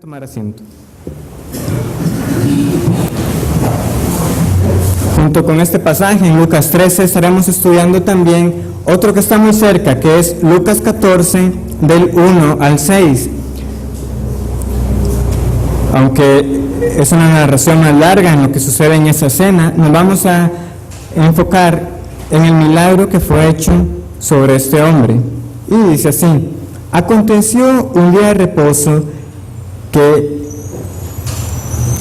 Tomar asiento. Junto con este pasaje en Lucas 13 estaremos estudiando también otro que está muy cerca, que es Lucas 14 del 1 al 6. Aunque es una narración más larga en lo que sucede en esa escena, nos vamos a enfocar en el milagro que fue hecho sobre este hombre. Y dice así: aconteció un día de reposo que,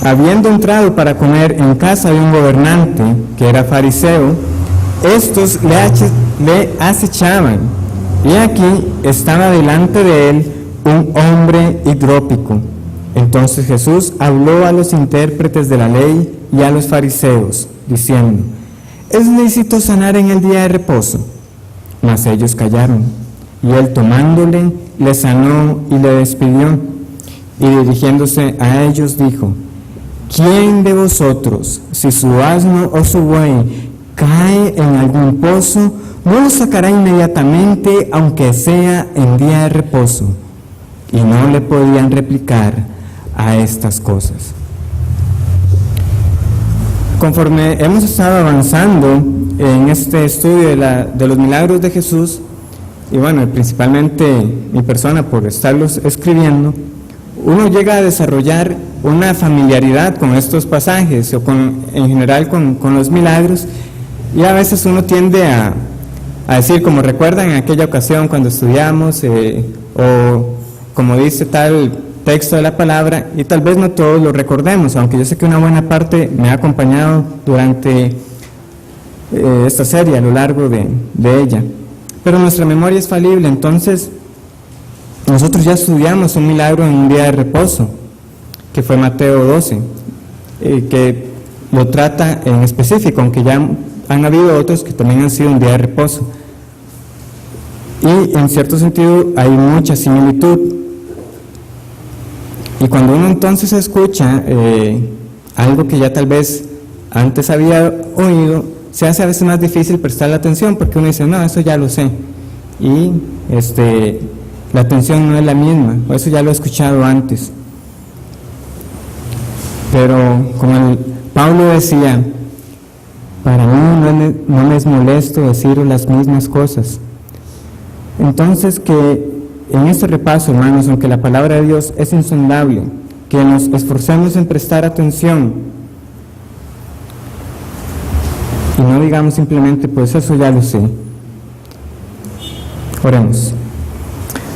habiendo entrado para comer en casa de un gobernante que era fariseo, estos le acechaban, y aquí estaba delante de él un hombre hidrópico. Entonces Jesús habló a los intérpretes de la ley y a los fariseos, diciendo: ¿es lícito sanar en el día de reposo? Mas ellos callaron, y él tomándole, le sanó y le despidió. Y dirigiéndose a ellos dijo: ¿quién de vosotros, si su asno o su buey cae en algún pozo, no lo sacará inmediatamente, aunque sea en día de reposo? Y no le podían replicar a estas cosas. Conforme hemos estado avanzando en este estudio de los milagros de Jesús, y bueno, principalmente mi persona por estarlos escribiendo, uno llega a desarrollar una familiaridad con estos pasajes o en general con los milagros, y a veces uno tiende a decir, como recuerdan en aquella ocasión cuando estudiamos, o como dice tal texto de la palabra, y tal vez no todos lo recordemos, aunque yo sé que una buena parte me ha acompañado durante esta serie a lo largo de ella. Pero nuestra memoria es falible, entonces nosotros ya estudiamos un milagro en un día de reposo, que fue Mateo 12, que lo trata en específico, aunque ya han habido otros que también han sido un día de reposo. Y en cierto sentido hay mucha similitud. Y cuando uno entonces escucha algo que ya tal vez antes había oído, se hace a veces más difícil prestarle atención, porque uno dice: no, eso ya lo sé. Y la atención no es la misma, o eso ya lo he escuchado antes. Pero como Pablo decía, para mí no me es molesto decir las mismas cosas. Entonces, que en este repaso, hermanos, aunque la palabra de Dios es insondable, que nos esforcemos en prestar atención y no digamos simplemente, pues eso ya lo sé. Oremos.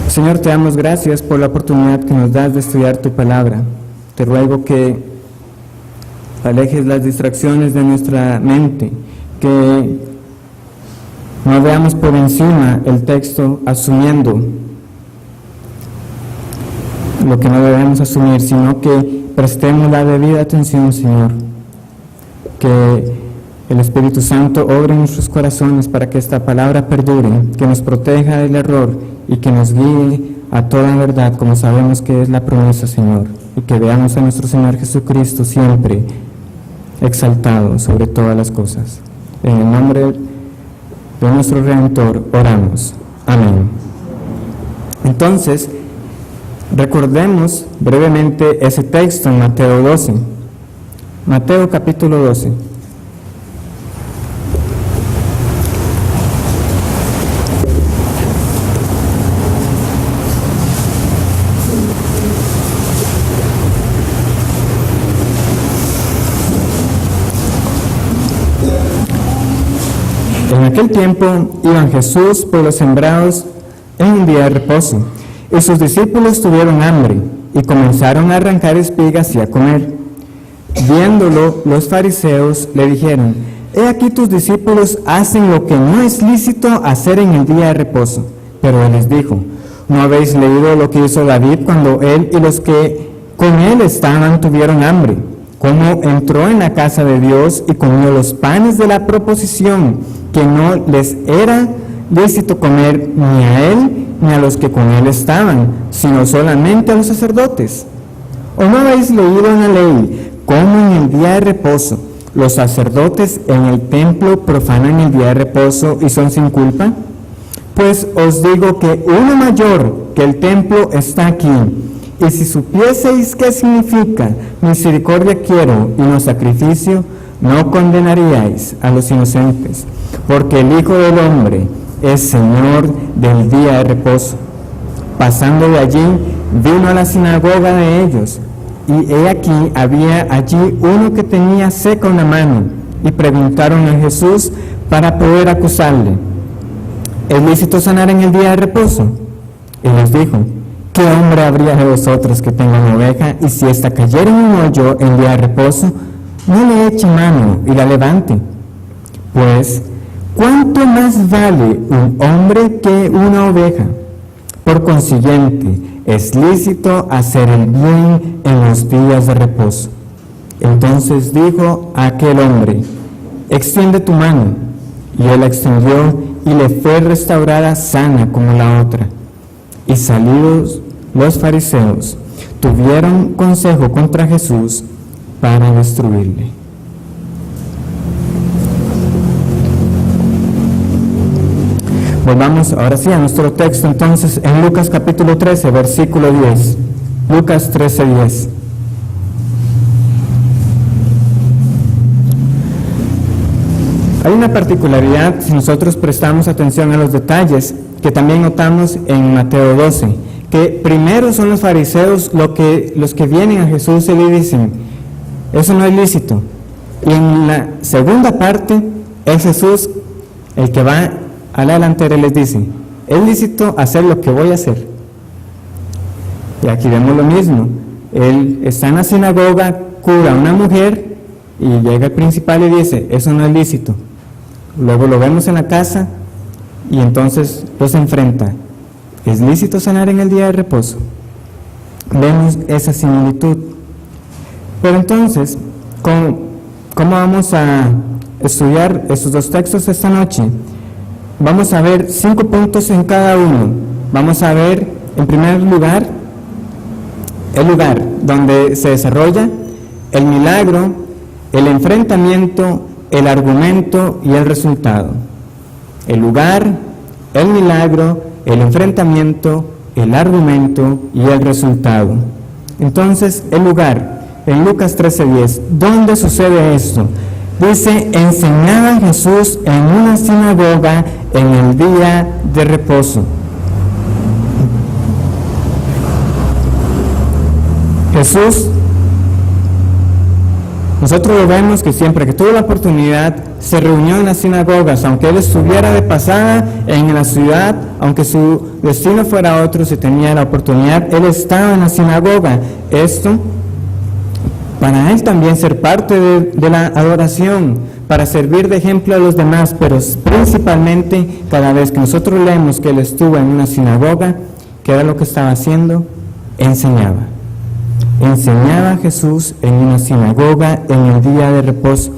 Señor, te damos gracias por la oportunidad que nos das de estudiar tu palabra. Te ruego que alejes las distracciones de nuestra mente, que no veamos por encima el texto asumiendo lo que no debemos asumir, sino que prestemos la debida atención, Señor. Que el Espíritu Santo obre en nuestros corazones para que esta palabra perdure, que nos proteja del error y que nos guíe a toda verdad, como sabemos que es la promesa, Señor, y que veamos a nuestro Señor Jesucristo siempre exaltado sobre todas las cosas. En el nombre de nuestro Redentor oramos. Amén. Entonces, recordemos brevemente ese texto en Mateo 12. Mateo capítulo 12. En aquel tiempo iban Jesús por los sembrados en un día de reposo, y sus discípulos tuvieron hambre, y comenzaron a arrancar espigas y a comer. Viéndolo, los fariseos le dijeron: he aquí tus discípulos hacen lo que no es lícito hacer en el día de reposo. Pero él les dijo: ¿no habéis leído lo que hizo David cuando él y los que con él estaban tuvieron hambre? Cómo entró en la casa de Dios y comió los panes de la proposición, que no les era lícito comer ni a él ni a los que con él estaban, sino solamente a los sacerdotes. ¿O no habéis leído en la ley cómo en el día de reposo los sacerdotes en el templo profanan el día de reposo y son sin culpa? Pues os digo que uno mayor que el templo está aquí, Y si supieseis qué significa misericordia quiero y no sacrificio, no condenaríais a los inocentes, porque el Hijo del Hombre es Señor del día de reposo. Pasando de allí, vino a la sinagoga de ellos, y he aquí había allí uno que tenía seca una mano, y preguntaron a Jesús para poder acusarle: ¿es lícito sanar en el día de reposo? Y les dijo: ¿qué hombre habría de vosotros que tenga una oveja, y si ésta cayera en un hoyo en día de reposo, no le eche mano y la levante? Pues, ¿cuánto más vale un hombre que una oveja? Por consiguiente, es lícito hacer el bien en los días de reposo. Entonces dijo a aquel hombre: extiende tu mano. Y él la extendió, y le fue restaurada sana como la otra. Y salidos los fariseos, tuvieron consejo contra Jesús para destruirle. Volvamos ahora sí a nuestro texto entonces en Lucas capítulo 13, versículo 10. Lucas 13, 10. Hay una particularidad, si nosotros prestamos atención a los detalles, que también notamos en Mateo 12, que primero son los fariseos los que vienen a Jesús y le dicen: eso no es lícito. Y en la segunda parte es Jesús el que va a la delantera y les dice: es lícito hacer lo que voy a hacer. Y aquí vemos lo mismo. Él está en la sinagoga, cura a una mujer, y llega el principal y dice: eso no es lícito. Luego lo vemos en la casa y entonces los enfrenta: ¿es lícito sanar en el día de reposo? Vemos esa similitud. Pero entonces, ¿cómo vamos a estudiar estos dos textos esta noche? Vamos a ver 5 puntos en cada uno. Vamos a ver, en primer lugar, el lugar donde se desarrolla el milagro, el enfrentamiento, el argumento y el resultado. El lugar, el milagro, el enfrentamiento, el argumento y el resultado. Entonces, el lugar, en Lucas 13:10, ¿dónde sucede esto? Dice: enseñaba Jesús en una sinagoga en el día de reposo. Jesús, nosotros lo vemos que siempre que tuvo la oportunidad se reunió en las sinagogas, aunque él estuviera de pasada en la ciudad, aunque su destino fuera otro, si tenía la oportunidad, él estaba en la sinagoga. Esto para él también ser parte de la adoración, para servir de ejemplo a los demás, pero principalmente cada vez que nosotros leemos que él estuvo en una sinagoga, ¿qué era lo que estaba haciendo? Enseñaba. Enseñaba Jesús en una sinagoga en el día de reposo.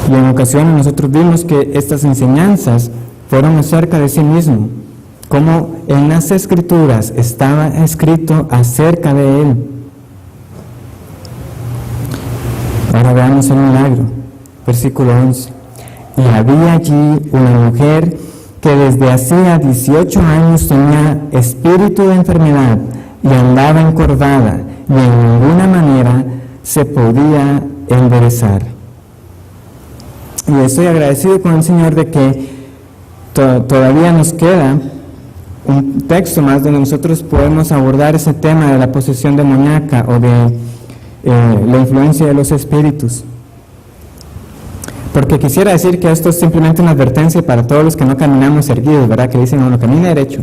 Y en ocasiones nosotros vimos que estas enseñanzas fueron acerca de sí mismo, como en las Escrituras estaba escrito acerca de él. Ahora veamos el milagro, versículo 11. Y había allí una mujer que desde hacía 18 años tenía espíritu de enfermedad y andaba encorvada, y en ninguna manera se podía enderezar. Y estoy agradecido con el Señor de que todavía nos queda un texto más donde nosotros podemos abordar ese tema de la posesión demoníaca o de la influencia de los espíritus. Porque quisiera decir que esto es simplemente una advertencia para todos los que no caminamos erguidos, ¿verdad? Que dicen: bueno, camina derecho.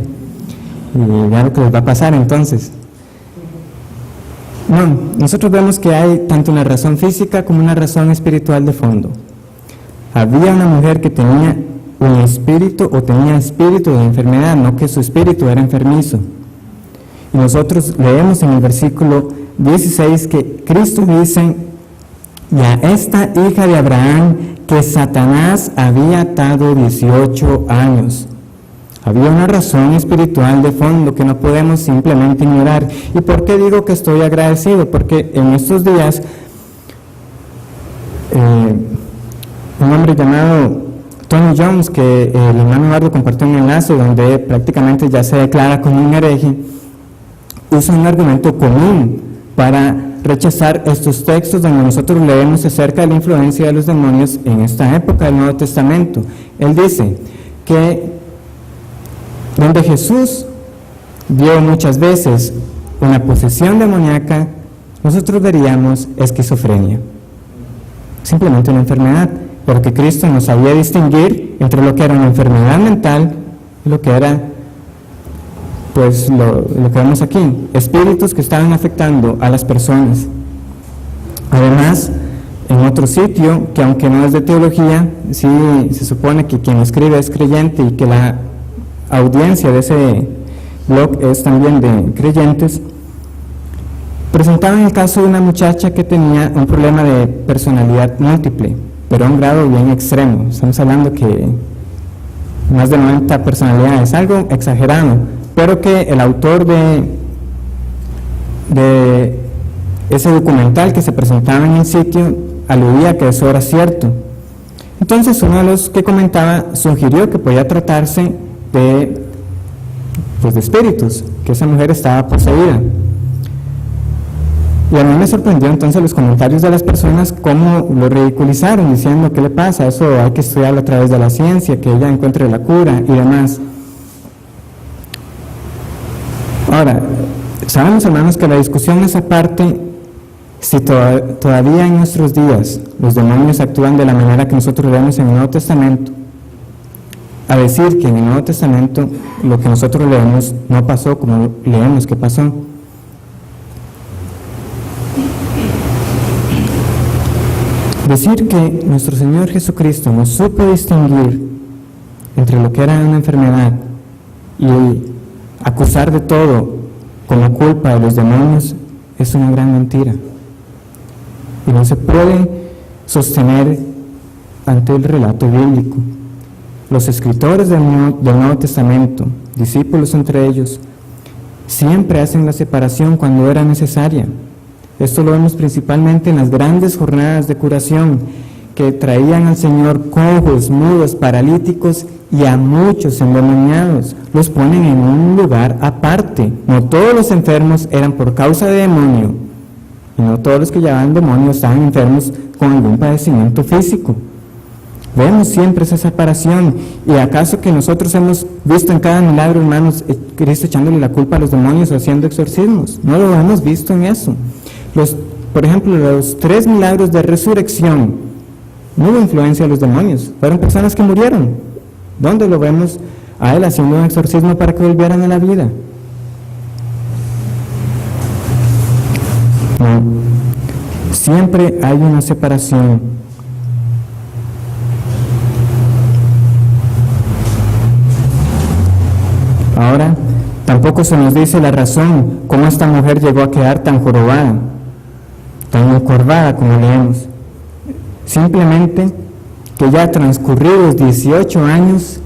Y ya lo que les va a pasar entonces. No, nosotros vemos que hay tanto una razón física como una razón espiritual de fondo. Había una mujer que tenía un espíritu o tenía espíritu de enfermedad, no que su espíritu era enfermizo. Y nosotros leemos en el versículo 16 que Cristo dice: y a esta hija de Abraham que Satanás había atado 18 años. Había una razón espiritual de fondo que no podemos simplemente ignorar. ¿Y por qué digo que estoy agradecido? Porque en estos días un hombre llamado Tony Jones, que el hermano Eduardo compartió un enlace donde prácticamente ya se declara como un hereje, usa un argumento común para rechazar estos textos donde nosotros leemos acerca de la influencia de los demonios en esta época del Nuevo Testamento. Él dice que donde Jesús vio muchas veces una posesión demoníaca, nosotros veríamos esquizofrenia, simplemente una enfermedad, pero que Cristo nos sabía distinguir entre lo que era una enfermedad mental y lo que era, pues, lo que vemos aquí, espíritus que estaban afectando a las personas. Además, en otro sitio, que aunque no es de teología, sí se supone que quien escribe es creyente y que la audiencia de ese blog es también de creyentes, presentaban el caso de una muchacha que tenía un problema de personalidad múltiple, pero a un grado bien extremo. Estamos hablando que más de 90 personalidades, algo exagerado, pero que el autor de ese documental que se presentaba en el sitio aludía que eso era cierto. Entonces uno de los que comentaba sugirió que podía tratarse de espíritus, que esa mujer estaba poseída. Y a mí me sorprendió entonces los comentarios de las personas, cómo lo ridiculizaron, diciendo, ¿qué le pasa? Eso hay que estudiarlo a través de la ciencia, que ella encuentre la cura y demás. Ahora, sabemos, hermanos, que la discusión es aparte si todavía en nuestros días los demonios actúan de la manera que nosotros leemos en el Nuevo Testamento, a decir que en el Nuevo Testamento lo que nosotros leemos no pasó como leemos que pasó. Decir que nuestro Señor Jesucristo nos supo distinguir entre lo que era una enfermedad y acusar de todo como culpa de los demonios es una gran mentira. Y no se puede sostener ante el relato bíblico. Los escritores del Nuevo Testamento, discípulos entre ellos, siempre hacen la separación cuando era necesaria. Esto lo vemos principalmente en las grandes jornadas de curación que traían al Señor cojos, mudos, paralíticos y a muchos endemoniados. Los ponen en un lugar aparte. No todos los enfermos eran por causa de demonio, y no todos los que llevaban demonios estaban enfermos con algún padecimiento físico. Vemos siempre esa separación. ¿Y acaso que nosotros hemos visto en cada milagro, hermanos, Cristo echándole la culpa a los demonios o haciendo exorcismos? No lo hemos visto en eso. Por ejemplo, los 3 milagros de resurrección, no hubo influencia de los demonios, fueron personas que murieron. ¿Dónde lo vemos a él haciendo un exorcismo para que volvieran a la vida? No. Siempre hay una separación. Ahora, tampoco se nos dice la razón cómo esta mujer llegó a quedar tan jorobada, tan encorvada como leemos. Simplemente que ya transcurridos 18 años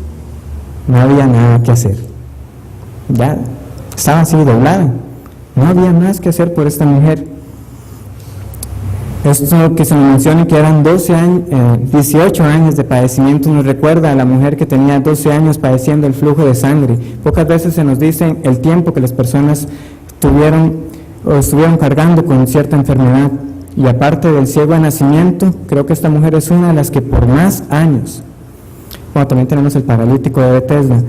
no había nada que hacer. Ya estaba así doblada. No había más que hacer por esta mujer. Esto que se nos menciona que eran 18 años de padecimiento nos recuerda a la mujer que tenía 12 años padeciendo el flujo de sangre. Pocas veces se nos dice el tiempo que las personas tuvieron o estuvieron cargando con cierta enfermedad. Y aparte del ciego de nacimiento, creo que esta mujer es una de las que por más años, bueno, también tenemos el paralítico de Bethesda,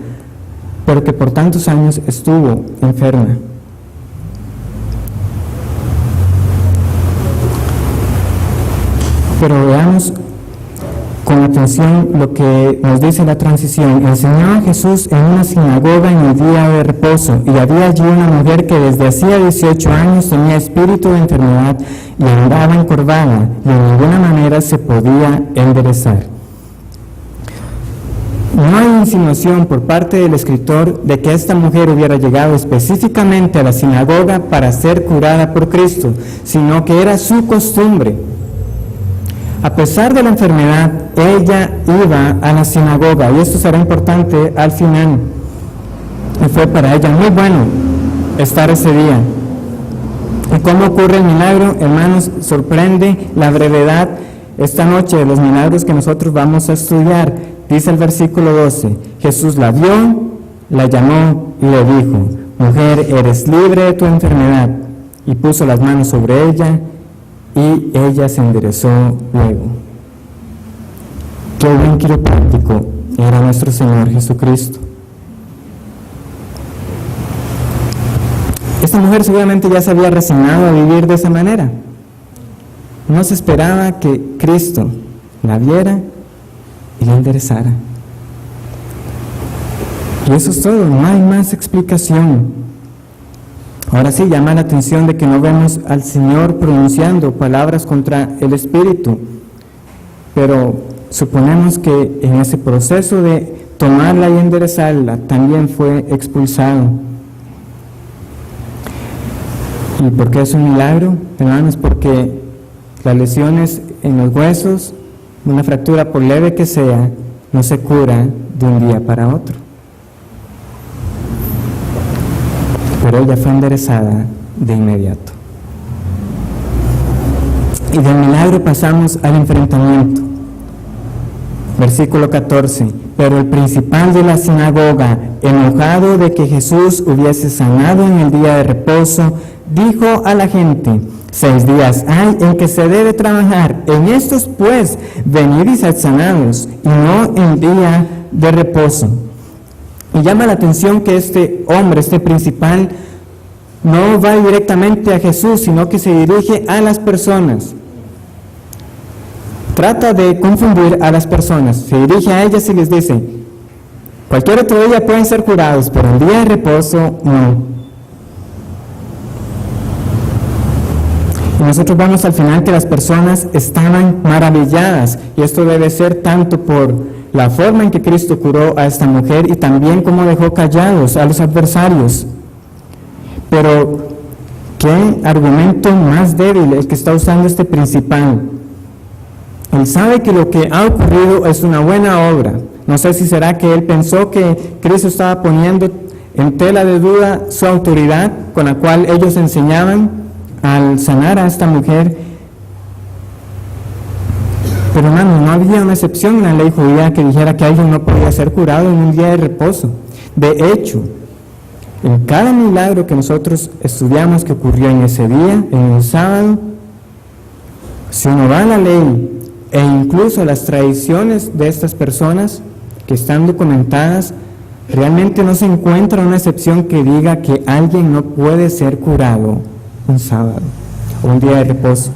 pero que por tantos años estuvo enferma. Pero veamos con atención lo que nos dice la transición. Enseñaba Jesús en una sinagoga en el día de reposo, y había allí una mujer que desde hacía 18 años tenía espíritu de enfermedad y andaba encorvada, y de ninguna manera se podía enderezar. No hay insinuación por parte del escritor de que esta mujer hubiera llegado específicamente a la sinagoga para ser curada por Cristo, sino que era su costumbre. A pesar de la enfermedad, ella iba a la sinagoga, y esto será importante al final. Y fue para ella muy bueno estar ese día. ¿Y cómo ocurre el milagro? Hermanos, sorprende la brevedad esta noche de los milagros que nosotros vamos a estudiar. dice el versículo 12, Jesús la vio, la llamó y le dijo, mujer, eres libre de tu enfermedad, y puso las manos sobre ella, y ella se enderezó luego. Qué buen quiropráctico era nuestro Señor Jesucristo. Esta mujer seguramente ya se había resignado a vivir de esa manera. No se esperaba que Cristo la viera y la enderezara. Y eso es todo, no hay más explicación. Ahora sí, llama la atención de que no vemos al Señor pronunciando palabras contra el Espíritu, pero suponemos que en ese proceso de tomarla y enderezarla también fue expulsado. ¿Y por qué es un milagro, hermanos? Porque las lesiones en los huesos, una fractura por leve que sea, no se cura de un día para otro. Pero ella fue enderezada de inmediato. Y del milagro pasamos al enfrentamiento. Versículo 14. Pero el principal de la sinagoga, enojado de que Jesús hubiese sanado en el día de reposo, dijo a la gente, 6 días hay en que se debe trabajar, en estos pues venid y sed sanados, y no en día de reposo. Y llama la atención que este hombre, este principal, no va directamente a Jesús, sino que se dirige a las personas. Trata de confundir a las personas, se dirige a ellas y les dice, cualquier otro día pueden ser curados, pero en día de reposo no. Y nosotros vemos al final que las personas estaban maravilladas, y esto debe ser tanto por la forma en que Cristo curó a esta mujer y también cómo dejó callados a los adversarios. Pero, ¿qué argumento más débil el que está usando este principal? Él sabe que lo que ha ocurrido es una buena obra. No sé si será que él pensó que Cristo estaba poniendo en tela de duda su autoridad con la cual ellos enseñaban al sanar a esta mujer. Pero hermano, no había una excepción en la ley judía que dijera que alguien no podía ser curado en un día de reposo. De hecho, en cada milagro que nosotros estudiamos que ocurrió en ese día, en el sábado, si uno va a la ley e incluso las tradiciones de estas personas que están documentadas, realmente no se encuentra una excepción que diga que alguien no puede ser curado un sábado o un día de reposo.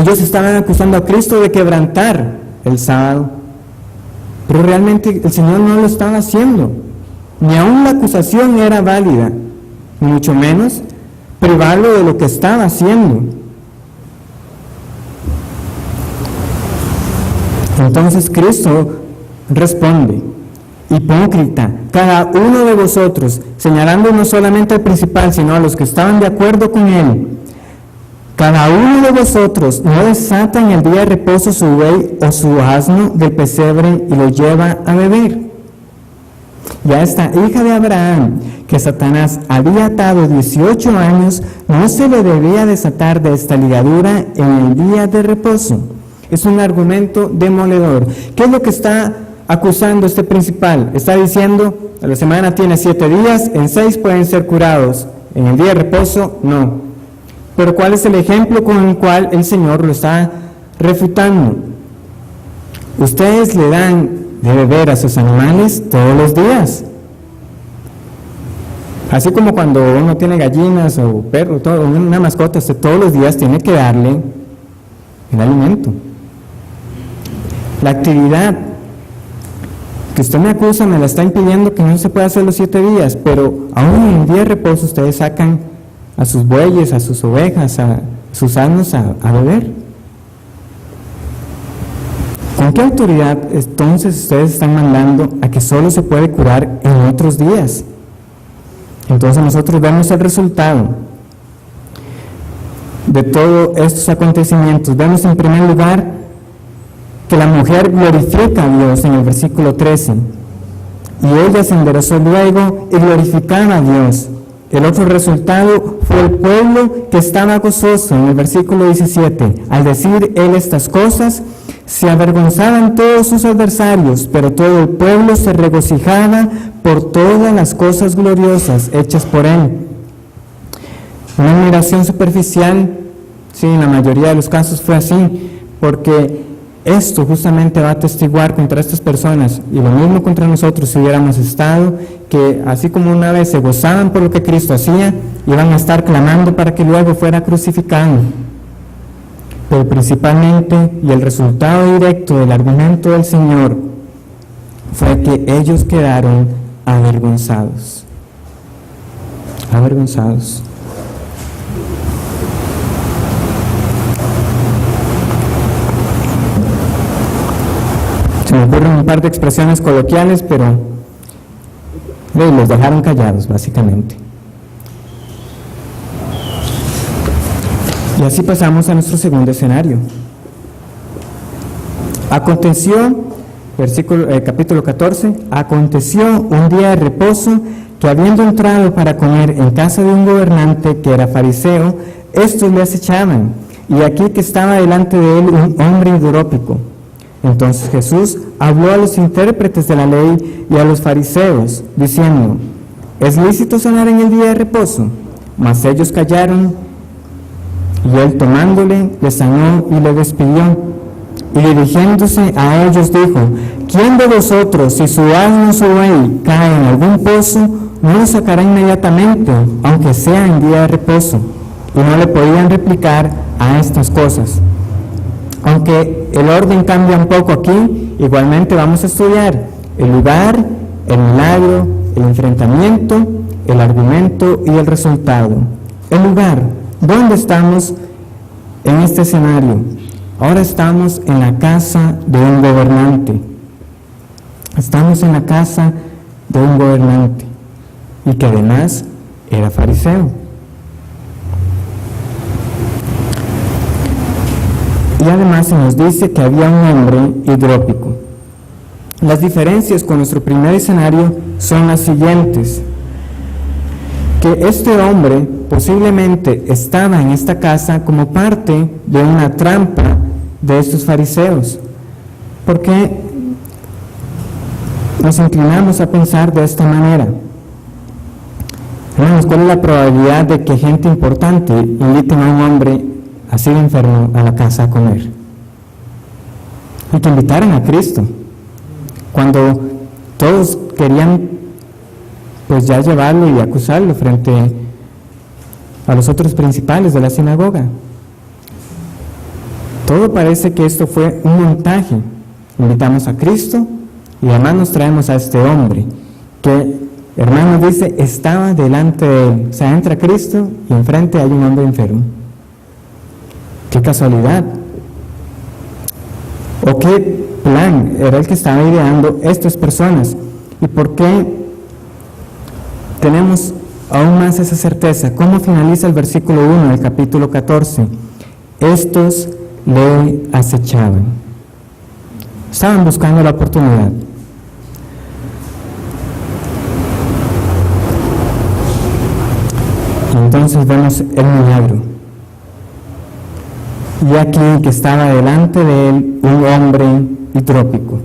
Ellos estaban acusando a Cristo de quebrantar el sábado, pero realmente el Señor no lo estaba haciendo. Ni aún la acusación era válida, ni mucho menos privarlo de lo que estaba haciendo. Entonces Cristo responde, hipócrita, cada uno de vosotros, señalando no solamente al principal, sino a los que estaban de acuerdo con él, cada uno de vosotros no desata en el día de reposo su buey o su asno del pesebre y lo lleva a beber. Y a esta hija de Abraham, que Satanás había atado 18 años, no se le debía desatar de esta ligadura en el día de reposo. Es un argumento demoledor. ¿Qué es lo que está acusando este principal? Está diciendo, la semana tiene 7 días, en 6 pueden ser curados, en el día de reposo no. Pero ¿cuál es el ejemplo con el cual el Señor lo está refutando? Ustedes le dan de beber a sus animales todos los días. Así como cuando uno tiene gallinas o perro, una mascota, usted todos los días tiene que darle el alimento. La actividad que usted me acusa me la está impidiendo que no se pueda hacer los 7 días, pero aún en el día de reposo ustedes sacan a sus bueyes, a sus ovejas, a sus asnos a beber. ¿Con qué autoridad entonces ustedes están mandando a que solo se puede curar en otros días? Entonces nosotros vemos el resultado de todos estos acontecimientos. Vemos en primer lugar que la mujer glorifica a Dios en el versículo 13, y ella se enderezó luego y glorificaba a Dios. El otro resultado fue el pueblo que estaba gozoso en el versículo 17. Al decir él estas cosas, Se avergonzaban todos sus adversarios, pero todo el pueblo se regocijaba por todas las cosas gloriosas hechas por él. Una admiración superficial, sí, en la mayoría de los casos fue así, porque esto justamente va a atestiguar contra estas personas, y lo mismo contra nosotros si hubiéramos estado, que así como una vez se gozaban por lo que Cristo hacía, iban a estar clamando para que luego fuera crucificado. Pero principalmente, y el resultado directo del argumento del Señor, fue que ellos quedaron avergonzados. Avergonzados. Se me ocurren un par de expresiones coloquiales, pero los dejaron callados, básicamente. Y así pasamos a nuestro segundo escenario. Aconteció, capítulo 14, aconteció un día de reposo que habiendo entrado para comer en casa de un gobernante que era fariseo, estos le acechaban, y aquí que estaba delante de él un hombre hidrópico. Entonces Jesús habló a los intérpretes de la ley y a los fariseos, diciendo: ¿es lícito sanar en el día de reposo? Mas ellos callaron. Y él tomándole, le sanó y le despidió. Y dirigiéndose a ellos dijo: ¿quién de vosotros, si su asno o su buey cae en algún pozo, no lo sacará inmediatamente, aunque sea en día de reposo? Y no le podían replicar a estas cosas. Aunque el orden cambia un poco aquí, igualmente vamos a estudiar el lugar, el milagro, el enfrentamiento, el argumento y el resultado. El lugar. ¿Dónde estamos en este escenario? Ahora estamos en la casa de un gobernante. Estamos en la casa de un gobernante y que además era fariseo. Y además se nos dice que había un hombre hidrópico. Las diferencias con nuestro primer escenario son las siguientes: que este hombre posiblemente estaba en esta casa como parte de una trampa de estos fariseos. ¿Por qué nos inclinamos a pensar de esta manera? Hermanos, ¿cuál es la probabilidad de que gente importante invite a un hombre así de enfermo a la casa a comer? Y que invitaran a Cristo, cuando todos querían pues ya llevarlo y acusarlo frente a los otros principales de la sinagoga. Todo parece que esto fue un montaje. Invitamos a Cristo y además nos traemos a este hombre que, hermano, dice, estaba delante de él. O sea, entra Cristo y enfrente hay un hombre enfermo. ¡Qué casualidad! ¿O qué plan era el que estaba ideando estas personas? ¿Y por qué tenemos aún más esa certeza? ¿Cómo finaliza el versículo 1 del capítulo 14? Estos le acechaban. Estaban buscando la oportunidad. Y entonces vemos el milagro. Y aquí que estaba delante de él un hombre hidrópico.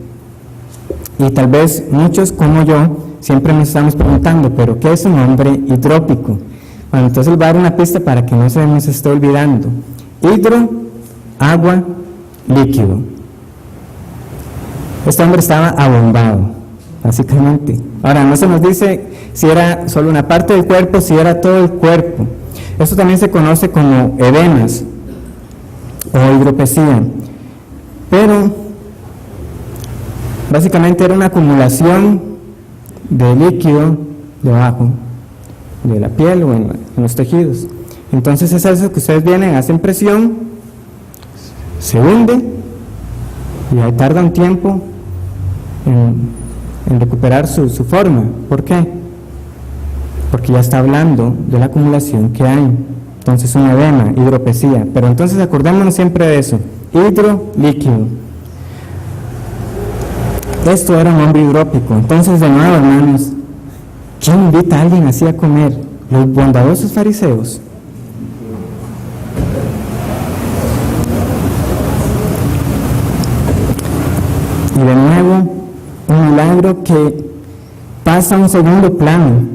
Y tal vez muchos como yo siempre nos estamos preguntando, ¿pero qué es un hombre hidrópico? Bueno, entonces va a dar una pista para que no se nos esté olvidando. Hidro, agua, líquido. Este hombre estaba abombado, básicamente. Ahora, no se nos dice si era solo una parte del cuerpo, si era todo el cuerpo. Esto también se conoce como edemas o hidropesía. Pero, básicamente era una acumulación de líquido debajo de la piel o en los tejidos. Entonces es eso que ustedes vienen, hacen presión, se hunde y ahí tarda un tiempo en recuperar su forma. ¿Por qué? Porque ya está hablando de la acumulación que hay. Entonces un edema, hidropesía. Pero entonces acordémonos siempre de eso: hidro, líquido. Esto era un hombre hidrópico. Entonces, de nuevo, hermanos, ¿quién invita a alguien así a comer? ¿Los bondadosos fariseos? milagro que pasa a un segundo plano.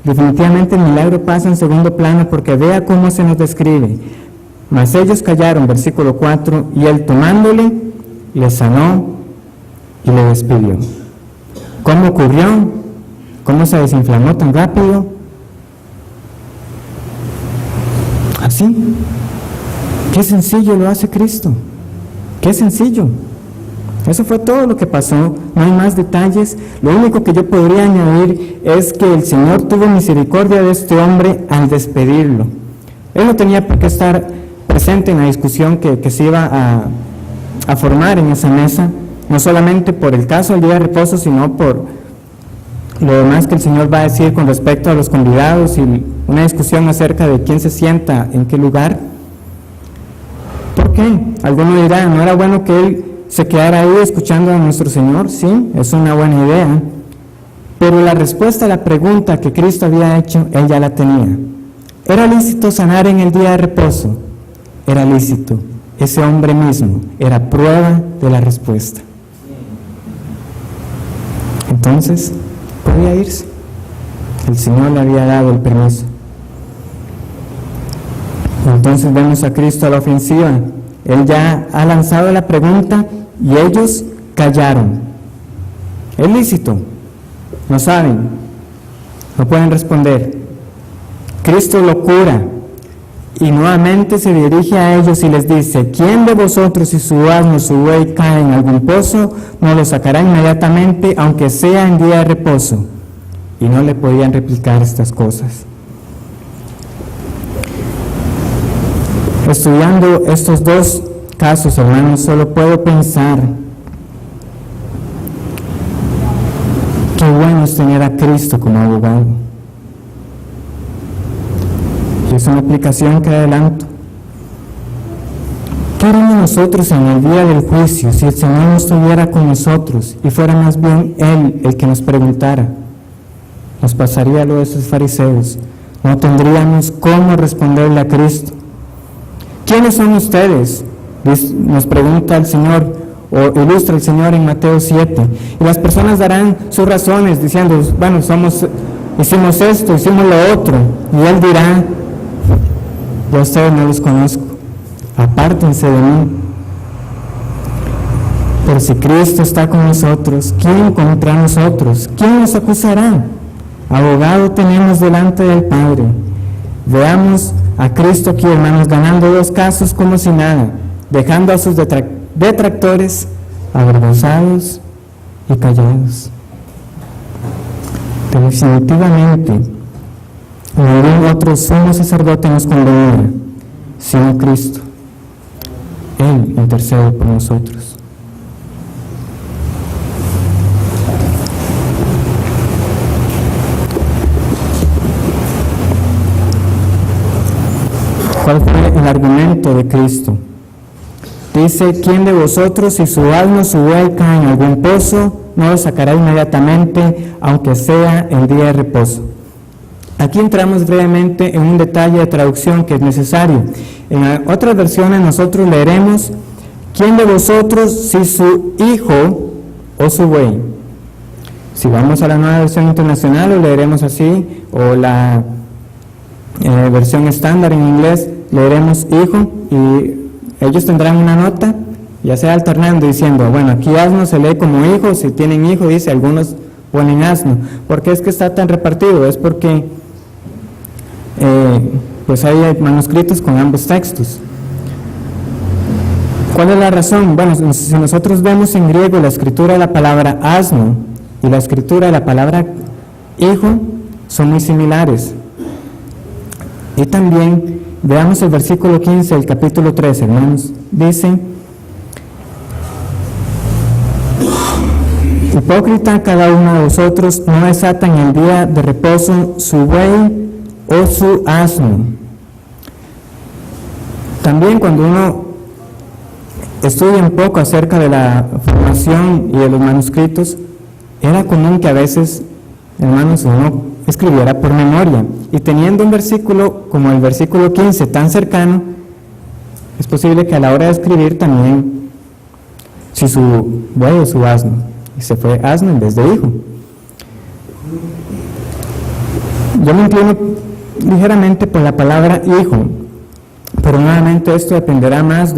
Definitivamente el milagro pasa a un segundo plano, porque vea cómo se nos describe. Mas ellos callaron, versículo 4, y él tomándole, le sanó y le despidió. ¿Cómo ocurrió? ¿Cómo se desinflamó tan rápido? Así. Qué sencillo lo hace Cristo. Qué sencillo. Eso fue todo lo que pasó, no hay más detalles. Lo único que yo podría añadir es que el Señor tuvo misericordia de este hombre al despedirlo. Él no tenía por qué estar presente en la discusión que se iba a formar en esa mesa, no solamente por el caso del día de reposo, sino por lo demás que el Señor va a decir con respecto a los convidados y una discusión acerca de quién se sienta en qué lugar. ¿Por qué? Alguno dirá, ¿no era bueno que él se quedara ahí escuchando a nuestro Señor? Sí, es una buena idea, pero la respuesta a la pregunta que Cristo había hecho, él ya la tenía. ¿Era lícito sanar en el día de reposo? Era lícito. Ese hombre mismo era prueba de la respuesta. Entonces, podía irse. El Señor le había dado el permiso. Entonces vemos a Cristo a la ofensiva. Él ya ha lanzado la pregunta y ellos callaron. ¿Es lícito? No saben, no pueden responder. Cristo lo cura y nuevamente se dirige a ellos y les dice: ¿quién de vosotros, si su asno o su buey cae en algún pozo, no lo sacará inmediatamente, aunque sea en día de reposo? Y no le podían replicar estas cosas. Estudiando estos dos casos, hermanos, solo puedo pensar qué bueno es tener a Cristo como abogado. Y es una aplicación que adelanto. ¿Qué haríamos nosotros en el día del juicio si el Señor no estuviera con nosotros y fuera más bien Él el que nos preguntara? Nos pasaría lo de esos fariseos. No tendríamos cómo responderle a Cristo. ¿Quiénes son ustedes?, nos pregunta el Señor, o ilustra el Señor en Mateo 7. Y las personas darán sus razones diciendo: bueno, hicimos esto, hicimos lo otro. Y Él dirá: yo a ustedes no los conozco, apártense de mí. Pero si Cristo está con nosotros, ¿quién contra nosotros? ¿Quién nos acusará? Abogado tenemos delante del Padre. Veamos a Cristo aquí, hermanos, ganando dos casos como si nada, dejando a sus detractores avergonzados y callados. Definitivamente, ningún otro sumo sacerdote nos convenía, sino Cristo. Él intercede por nosotros. ¿Cuál fue el argumento de Cristo? Dice: ¿quién de vosotros, si su asno o su buey cae en algún pozo, no lo sacará inmediatamente, aunque sea el día de reposo? Aquí entramos brevemente en un detalle de traducción que es necesario. En otras versiones nosotros leeremos: ¿quién de vosotros, si su hijo o su buey? Si vamos a la Nueva Versión Internacional, lo leeremos así, o la versión estándar en inglés, leeremos hijo, y ellos tendrán una nota, ya sea alternando, diciendo: bueno, aquí asno se lee como hijo, si tienen hijo, dice, algunos ponen asno. ¿Por qué es que está tan repartido? Es porque pues hay manuscritos con ambos textos. ¿Cuál es la razón? Bueno, si nosotros vemos en griego la escritura de la palabra asno y la escritura de la palabra hijo, son muy similares. Y también veamos el versículo 15 del capítulo 3, hermanos. Dice: hipócrita, cada uno de vosotros no desata en el día de reposo su buey o su asno. También cuando uno estudia un poco acerca de la formación y de los manuscritos, era común que a veces, hermanos, uno escribiera por memoria, y teniendo un versículo como el versículo 15 tan cercano, es posible que a la hora de escribir también, si su buey o su asno, y se fue asno en vez de hijo. Yo me inclino ligeramente por la palabra hijo, pero nuevamente esto dependerá más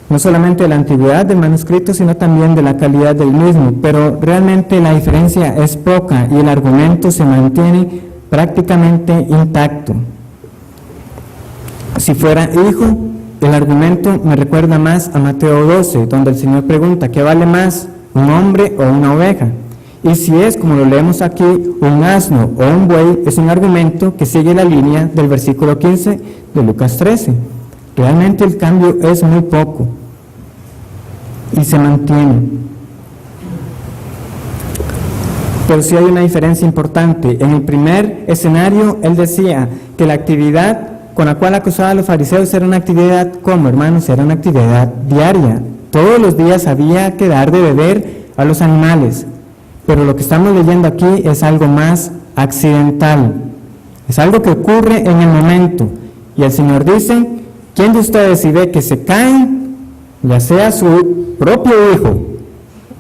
no solamente de la antigüedad del manuscrito, sino también de la calidad del mismo, pero realmente la diferencia es poca y el argumento se mantiene prácticamente intacto. Si fuera hijo, el argumento me recuerda más a Mateo 12, donde el Señor pregunta, ¿qué vale más, un hombre o una oveja? Y si es, como lo leemos aquí, un asno o un buey, es un argumento que sigue la línea del versículo 15 de Lucas 13. Realmente el cambio es muy poco y se mantiene. Pero sí hay una diferencia importante. En el primer escenario, él decía que la actividad con la cual acusaba a los fariseos era una actividad, como hermanos, era una actividad diaria. Todos los días había que dar de beber a los animales. Pero lo que estamos leyendo aquí es algo más accidental. Es algo que ocurre en el momento. Y el Señor dice, ¿quién de ustedes si ve que se caen, ya sea su propio hijo,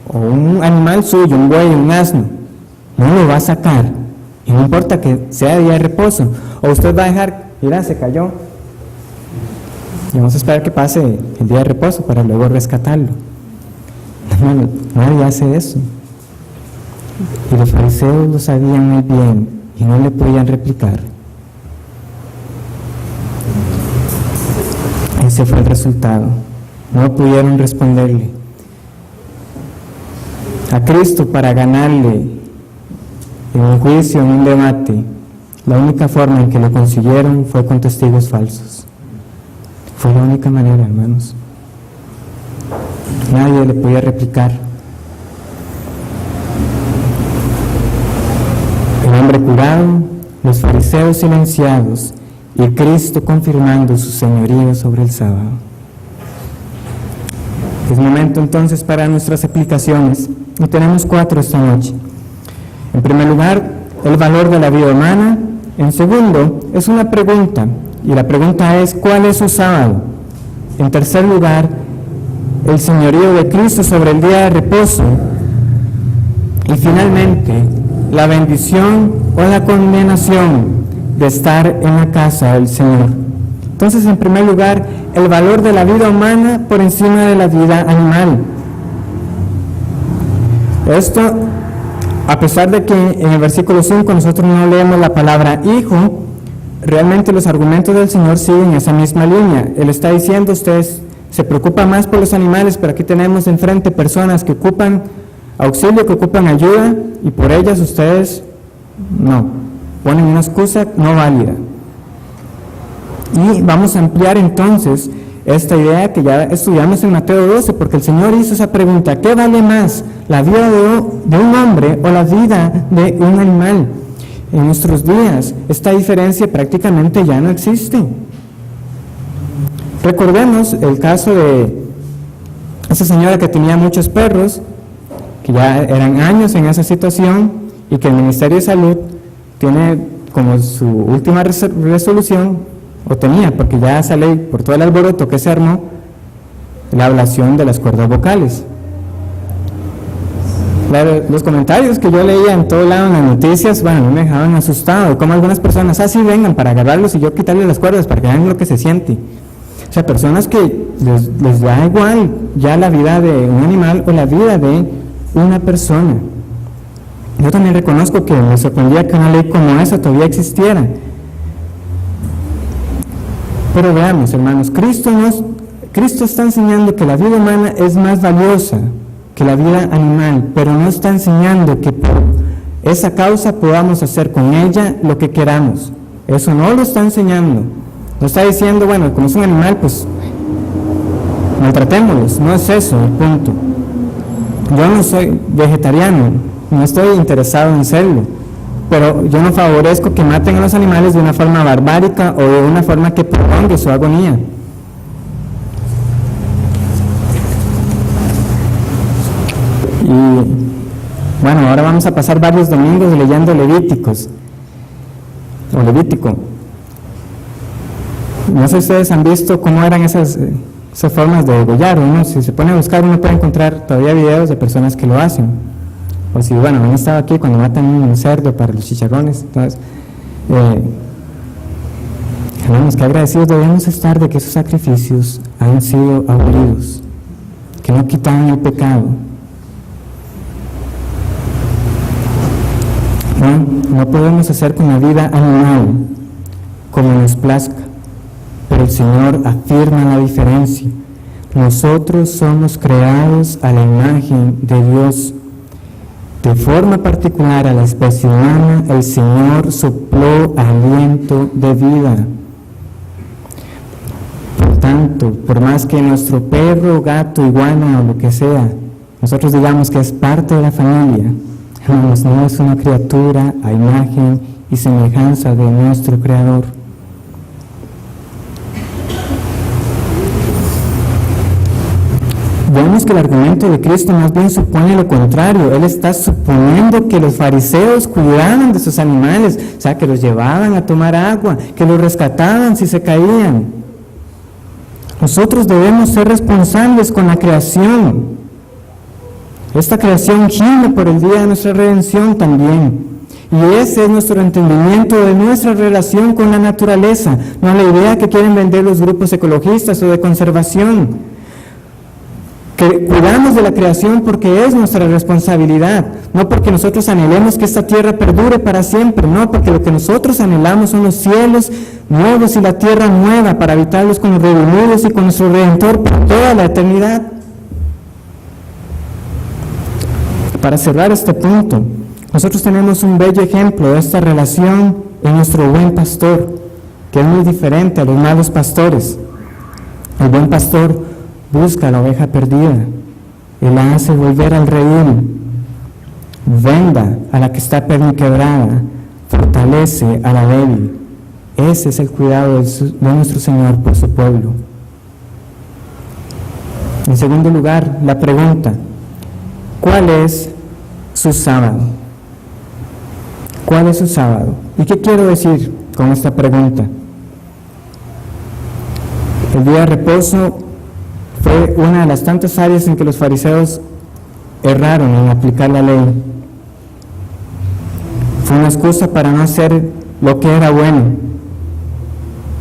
o un animal suyo, un buey, un asno, no lo va a sacar? Y no importa que sea día de reposo. O usted va a dejar, mira, se cayó, y vamos a esperar que pase el día de reposo para luego rescatarlo. No, nadie hace eso. Y los fariseos lo sabían muy bien y no le podían replicar. Ese fue el resultado. No pudieron responderle a Cristo para ganarle en un juicio, en un debate. La única forma en que lo consiguieron fue con testigos falsos. Fue la única manera, hermanos. Nadie le podía replicar. El hombre curado, los fariseos silenciados y Cristo confirmando su señorío sobre el sábado. Es momento entonces para nuestras aplicaciones, y tenemos 4 esta noche. En primer lugar, el valor de la vida humana. En segundo, es una pregunta, y la pregunta es, ¿cuál es su sábado? En tercer lugar, el señorío de Cristo sobre el día de reposo. Y finalmente, la bendición o la condenación de estar en la casa del Señor. Entonces, en primer lugar, el valor de la vida humana por encima de la vida animal. Esto, a pesar de que en el versículo 5 nosotros no leemos la palabra hijo, realmente los argumentos del Señor siguen esa misma línea. Él está diciendo, ustedes se preocupan más por los animales, pero aquí tenemos enfrente personas que ocupan auxilio, que ocupan ayuda, y por ellas ustedes no, ponen una excusa no válida. Y vamos a ampliar entonces esta idea que ya estudiamos en Mateo 12, porque el Señor hizo esa pregunta, ¿qué vale más, la vida de un hombre o la vida de un animal? En nuestros días esta diferencia prácticamente ya no existe. Recordemos el caso de esa señora que tenía muchos perros, que ya eran años en esa situación, y que el Ministerio de Salud tiene como su última resolución, o tenía, porque ya esa ley, por todo el alboroto que se armó, la ablación de las cuerdas vocales. Los comentarios que yo leía en todo lado en las noticias, bueno, me dejaban asustado, como algunas personas, sí vengan para agarrarlos y yo quitarles las cuerdas para que vean lo que se siente. O sea, personas que les da igual ya la vida de un animal o la vida de una persona. Yo también reconozco que me sorprendía que una ley como esa todavía existiera. Pero veamos, hermanos, Cristo está enseñando que la vida humana es más valiosa que la vida animal, pero no está enseñando que por esa causa podamos hacer con ella lo que queramos. Eso no lo está enseñando. No está diciendo, bueno, como es un animal, pues maltratémoslos. No es eso el punto. Yo no soy vegetariano, no estoy interesado en serlo, pero yo no favorezco que maten a los animales de una forma barbárica o de una forma que prolongue su agonía. Y bueno, ahora vamos a pasar varios domingos leyendo Levítico. No sé si ustedes han visto cómo eran esas esas formas de degollar. Uno, si se pone a buscar, uno puede encontrar todavía videos de personas que lo hacen. O si, bueno, han estado aquí cuando matan un cerdo para los chicharrones. Entonces, hermanos, que agradecidos debemos estar de que esos sacrificios han sido abolidos, que no quitaban el pecado. No podemos hacer con la vida animal como nos plazca, pero el Señor afirma la diferencia. Nosotros somos creados a la imagen de Dios. De forma particular a la especie humana, el Señor sopló aliento de vida. Por tanto, por más que nuestro perro, gato, iguana o lo que sea, nosotros digamos que es parte de la familia, hermanos, no es una criatura a imagen y semejanza de nuestro Creador. Vemos que el argumento de Cristo más bien supone lo contrario. Él está suponiendo que los fariseos cuidaban de sus animales, o sea, que los llevaban a tomar agua, que los rescataban si se caían. Nosotros debemos ser responsables con la creación. Esta creación gime por el día de nuestra redención también. Y ese es nuestro entendimiento de nuestra relación con la naturaleza, no la idea que quieren vender los grupos ecologistas o de conservación. Que cuidamos de la creación porque es nuestra responsabilidad, no porque nosotros anhelemos que esta tierra perdure para siempre, no, porque lo que nosotros anhelamos son los cielos nuevos y la tierra nueva para habitarlos con los redimidos y con nuestro Redentor por toda la eternidad. Para cerrar este punto, nosotros tenemos un bello ejemplo de esta relación en nuestro buen pastor, que es muy diferente a los malos pastores. El buen pastor busca a la oveja perdida y la hace volver al redil, venda a la que está perniquebrada, fortalece a la débil. Ese es el cuidado de nuestro Señor por su pueblo. En segundo lugar, la pregunta: ¿cuál es su sábado? ¿Cuál es su sábado? ¿Y qué quiero decir con esta pregunta? El día de reposo fue una de las tantas áreas en que los fariseos erraron en aplicar la ley. Fue una excusa para no hacer lo que era bueno.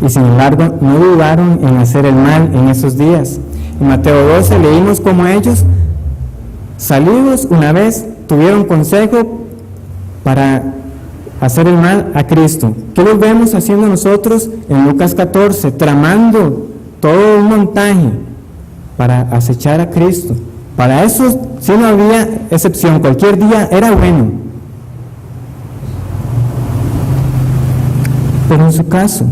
Y sin embargo, no dudaron en hacer el mal en esos días. En Mateo 12 leímos cómo ellos, salidos una vez, tuvieron consejo para hacer el mal a Cristo. ¿Qué los vemos haciendo nosotros en Lucas 14? Tramando todo un montaje para acechar a Cristo. Para eso sí no había excepción, cualquier día era bueno. Pero en su caso,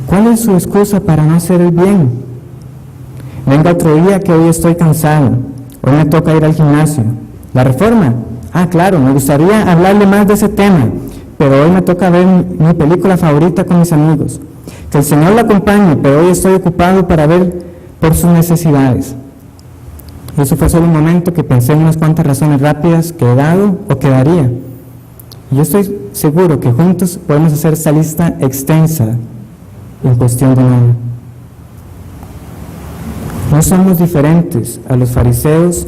¿cuál es su excusa para no hacer el bien? Venga otro día que hoy estoy cansado, hoy me toca ir al gimnasio. ¿La reforma? Ah, claro, me gustaría hablarle más de ese tema, pero hoy me toca ver mi película favorita con mis amigos. Que el Señor la acompañe, pero hoy estoy ocupado para ver por sus necesidades. Eso fue solo un momento que pensé en unas cuantas razones rápidas que he dado o que daría. Y yo estoy seguro que juntos podemos hacer esta lista extensa en cuestión de nada. No somos diferentes a los fariseos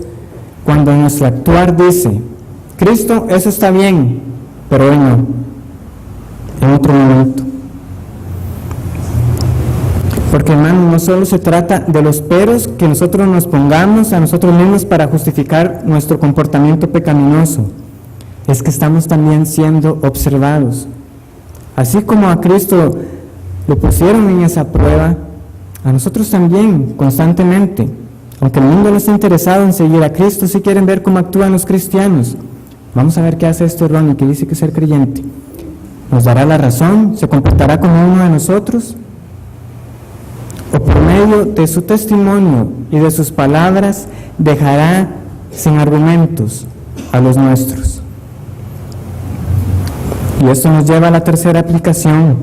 cuando en nuestro actuar dice: Cristo, eso está bien, pero hoy no, en otro momento. Porque, hermanos, no solo se trata de los peros que nosotros nos pongamos a nosotros mismos para justificar nuestro comportamiento pecaminoso, es que estamos también siendo observados. Así como a Cristo lo pusieron en esa prueba, a nosotros también, constantemente. Aunque el mundo no está interesado en seguir a Cristo, sí quieren ver cómo actúan los cristianos. Vamos a ver qué hace este Ronnie, que dice que es ser creyente. ¿Nos dará la razón? ¿Se comportará como uno de nosotros? ¿O por medio de su testimonio y de sus palabras dejará sin argumentos a los nuestros? Y esto nos lleva a la tercera aplicación,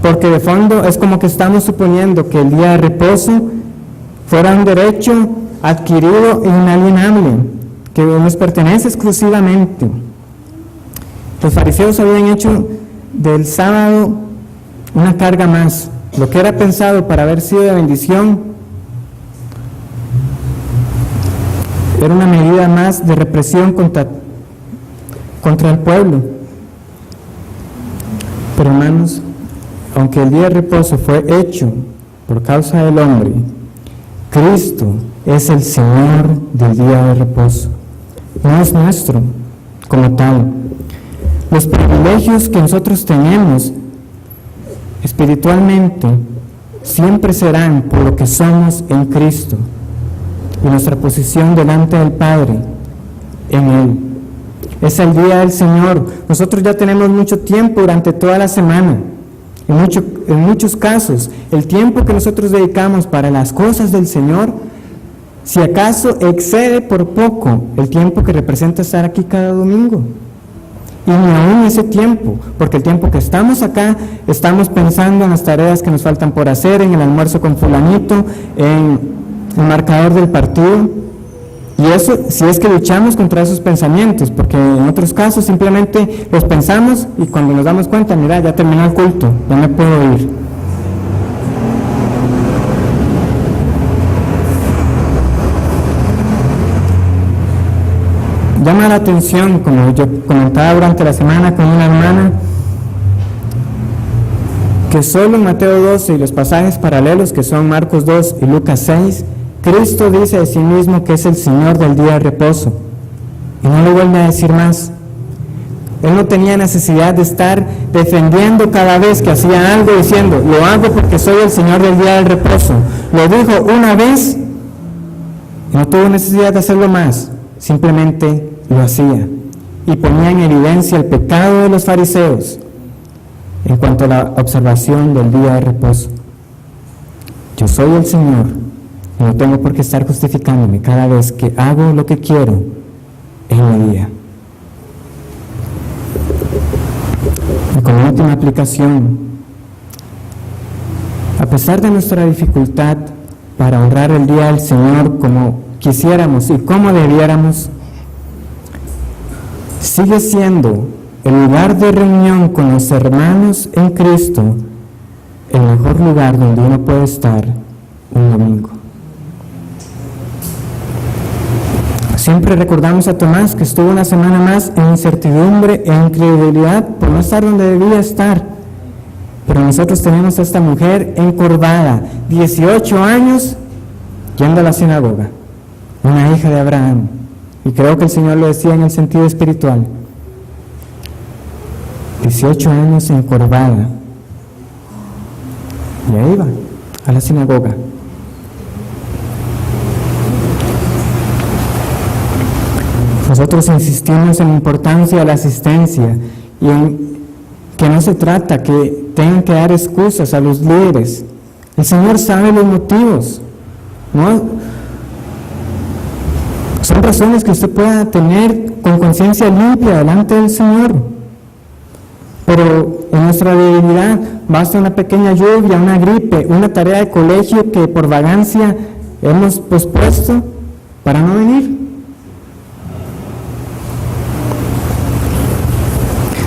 porque de fondo es como que estamos suponiendo que el día de reposo fuera un derecho adquirido e inalienable, que nos pertenece exclusivamente. Los fariseos habían hecho del sábado una carga más. Lo que era pensado para haber sido de bendición, Era una medida más de represión contra el pueblo. Pero hermanos, aunque el día de reposo fue hecho por causa del hombre, Cristo es el Señor del día de reposo. No es nuestro como tal. Los privilegios que nosotros tenemos espiritualmente siempre serán por lo que somos en Cristo y nuestra posición delante del Padre en Él. Es el día del Señor. Nosotros ya tenemos mucho tiempo durante toda la semana. En muchos casos, el tiempo que nosotros dedicamos para las cosas del Señor, si acaso excede por poco el tiempo que representa estar aquí cada domingo. Y ni aún ese tiempo, porque el tiempo que estamos acá, estamos pensando en las tareas que nos faltan por hacer, en el almuerzo con fulanito, en el marcador del partido. Y eso, si es que luchamos contra esos pensamientos, porque en otros casos simplemente los pensamos y cuando nos damos cuenta, mira, ya terminó el culto, ya me puedo ir. Llama la atención, como yo comentaba durante la semana con una hermana, que solo en Mateo 12 y los pasajes paralelos que son Marcos 2 y Lucas 6, Cristo dice de sí mismo que es el Señor del día de reposo y no lo vuelve a decir más. Él no tenía necesidad de estar defendiendo cada vez que hacía algo diciendo, lo hago porque soy el Señor del día del reposo. Lo dijo una vez y no tuvo necesidad de hacerlo más, simplemente lo hacía y ponía en evidencia el pecado de los fariseos en cuanto a la observación del día de reposo. Yo soy el Señor y no tengo por qué estar justificándome cada vez que hago lo que quiero en mi día. Y como última aplicación, a pesar de nuestra dificultad para honrar el día del Señor como quisiéramos y como debiéramos, sigue siendo el lugar de reunión con los hermanos en Cristo el mejor lugar donde uno puede estar un domingo. Siempre recordamos a Tomás que estuvo una semana más en incertidumbre e incredulidad por no estar donde debía estar. Pero nosotros tenemos a esta mujer encorvada, 18 años, yendo a la sinagoga, una hija de Abraham. Y creo que el Señor lo decía en el sentido espiritual. 18 años encorvada. Y ahí va, a la sinagoga. Nosotros insistimos en la importancia de la asistencia y en que no se trata que tengan que dar excusas a los líderes. El Señor sabe los motivos, ¿no? Son razones que usted pueda tener con conciencia limpia delante del Señor. Pero en nuestra debilidad basta una pequeña lluvia, una gripe, una tarea de colegio que por vagancia hemos pospuesto para no venir.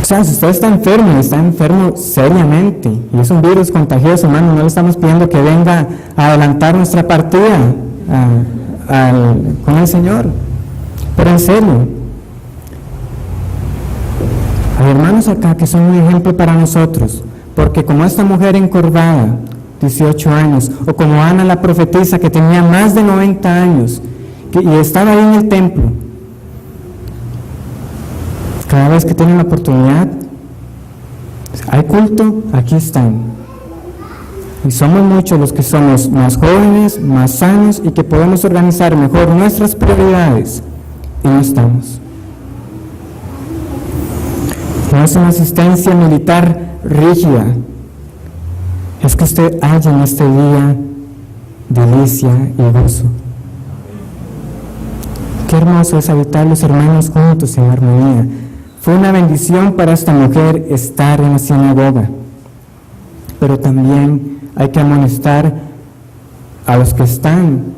O sea, si usted está enfermo seriamente, y es un virus contagioso, hermano, no le estamos pidiendo que venga a adelantar nuestra partida con el Señor. Pero en serio, hay hermanos acá que son un ejemplo para nosotros, porque como esta mujer encorvada, 18 años, o como Ana la profetisa que tenía más de 90 años, y estaba ahí en el templo, cada vez que tienen la oportunidad, hay culto, aquí están. Y somos muchos los que somos más jóvenes, más sanos y que podemos organizar mejor nuestras prioridades y no estamos. No es una asistencia militar rígida, es que usted haya en este día delicia y gozo. Qué hermoso es habitar los hermanos juntos en armonía. Fue una bendición para esta mujer estar en la sinagoga, pero también hay que amonestar a los que están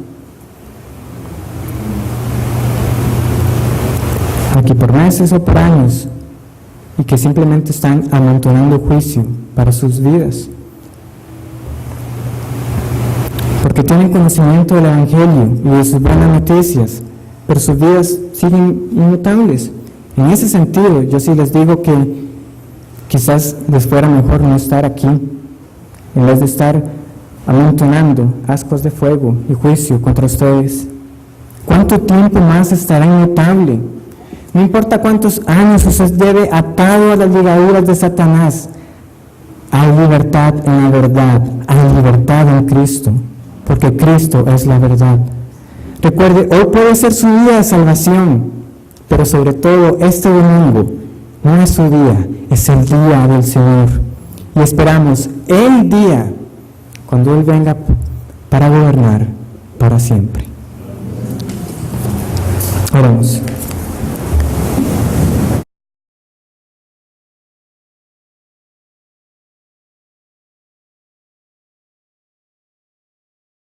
aquí por meses o por años y que simplemente están amontonando juicio para sus vidas, porque tienen conocimiento del Evangelio y de sus buenas noticias, pero sus vidas siguen inmutables. En ese sentido, yo sí les digo que quizás les fuera mejor no estar aquí, en vez de estar amontonando ascuas de fuego y juicio contra ustedes. ¿Cuánto tiempo más estará inmutable? No importa cuántos años usted lleve atado a las ligaduras de Satanás, hay libertad en la verdad, hay libertad en Cristo, porque Cristo es la verdad. Recuerde, hoy puede ser su día de salvación, pero sobre todo este domingo no es su día, es el día del Señor. Y esperamos el día cuando Él venga para gobernar para siempre. Oremos.